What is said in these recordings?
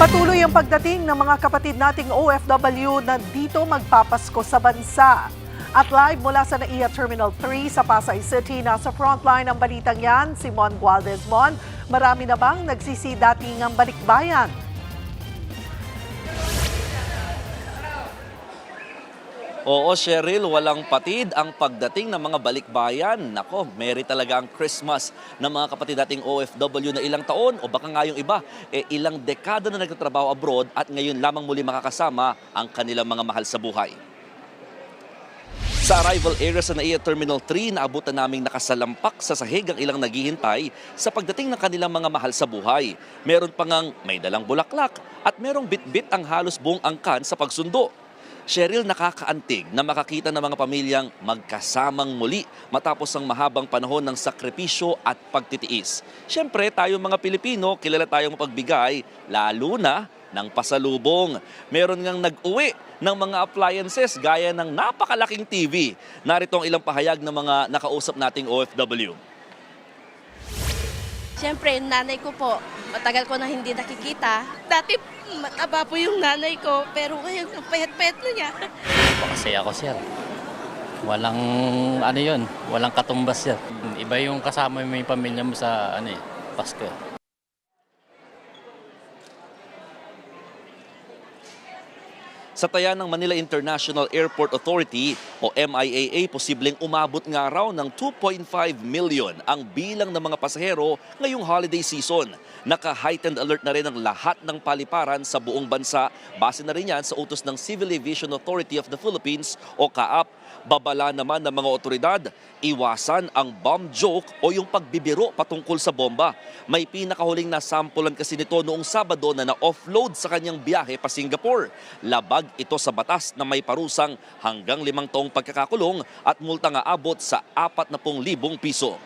Patuloy ang pagdating ng mga kapatid nating OFW na dito magpapasko sa bansa. At live mula sa NAIA Terminal 3 sa Pasay City, nasa frontline ng balitang yan, si Mon Gualdez. Mon, marami na bang nagsisidatingang balikbayan? Oo, Cheryl, walang patid ang pagdating ng mga balikbayan. Nako, merry talaga ang Christmas ng mga kapatid nating OFW na ilang taon o baka nga yung iba, ilang dekada na nagtatrabaho abroad at ngayon lamang muli makakasama ang kanilang mga mahal sa buhay. Sa arrival area sa NAIA Terminal 3, naabutan naming nakasalampak sa sahig ang ilang naghihintay sa pagdating ng kanilang mga mahal sa buhay. Meron pa ngang may dalang bulaklak at merong bitbit ang halos buong angkan sa pagsundo. Cheryl, nakakaantig na makakita ng mga pamilyang magkasamang muli matapos ang mahabang panahon ng sakripisyo at pagtitiis. Siyempre, tayo mga Pilipino, kilala tayong mapagbigay, lalo na ng pasalubong. Meron ngang nag-uwi ng mga appliances gaya ng napakalaking TV. Narito ang ilang pahayag ng mga nakausap nating OFW. Siyempre, yung nanay ko po, matagal ko na hindi nakikita. Dati mataba po yung nanay ko, pero ngayon ang payat-payat na niya. Masaya ako, sir. Walang walang katumbas, sir. Iba yung kasama mo yung pamilya mo sa Pasko. Sa taya ng Manila International Airport Authority o MIAA, posibleng umabot nga raw ng 2.5 million ang bilang ng mga pasahero ngayong holiday season. Naka-heightened alert na rin ang lahat ng paliparan sa buong bansa. Base na rin yan sa utos ng Civil Aviation Authority of the Philippines o CAAP. Babala naman ng mga otoridad, iwasan ang bomb joke o yung pagbibiro patungkol sa bomba. May pinakahuling nasampulan kasi nito noong Sabado na na-offload sa kanyang biyahe pa Singapore. Labag ito sa batas na may parusang hanggang 5 taong pagkakakulong at multa nga abot sa 40,000 piso.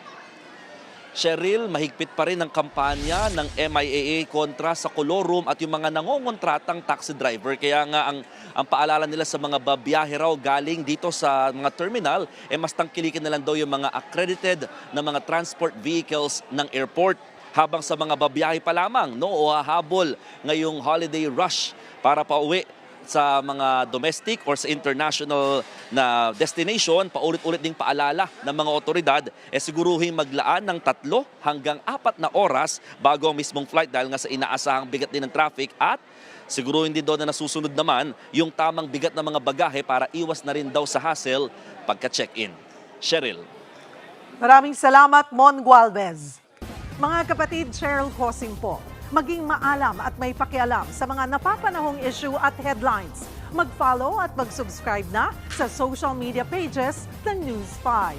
Cheryl, mahigpit pa rin ang kampanya ng MIAA kontra sa colorum at yung mga nangongontratang taxi driver. Kaya nga ang paalala nila sa mga babiyahe raw galing dito sa mga terminal, mas tangkilikin na lang daw yung mga accredited na mga transport vehicles ng airport. Habang sa mga babiyahe pa lamang, o hahabol ngayong holiday rush para pauwi sa mga domestic or sa international na destination, paulit-ulit ding paalala ng mga otoridad, siguruhin maglaan ng 3 hanggang 4 na oras bago ang mismong flight dahil nga sa inaasahang bigat din ng traffic at siguruhin din doon na nasusunod naman yung tamang bigat ng mga bagahe para iwas na rin daw sa hassle pagka-check-in. Cheryl. Maraming salamat, Mon Gualdez. Mga kapatid, Cheryl Cosing po. Maging maalam at may pakialam sa mga napapanahong issue at headlines. Mag-follow at mag-subscribe na sa social media pages ng News 5.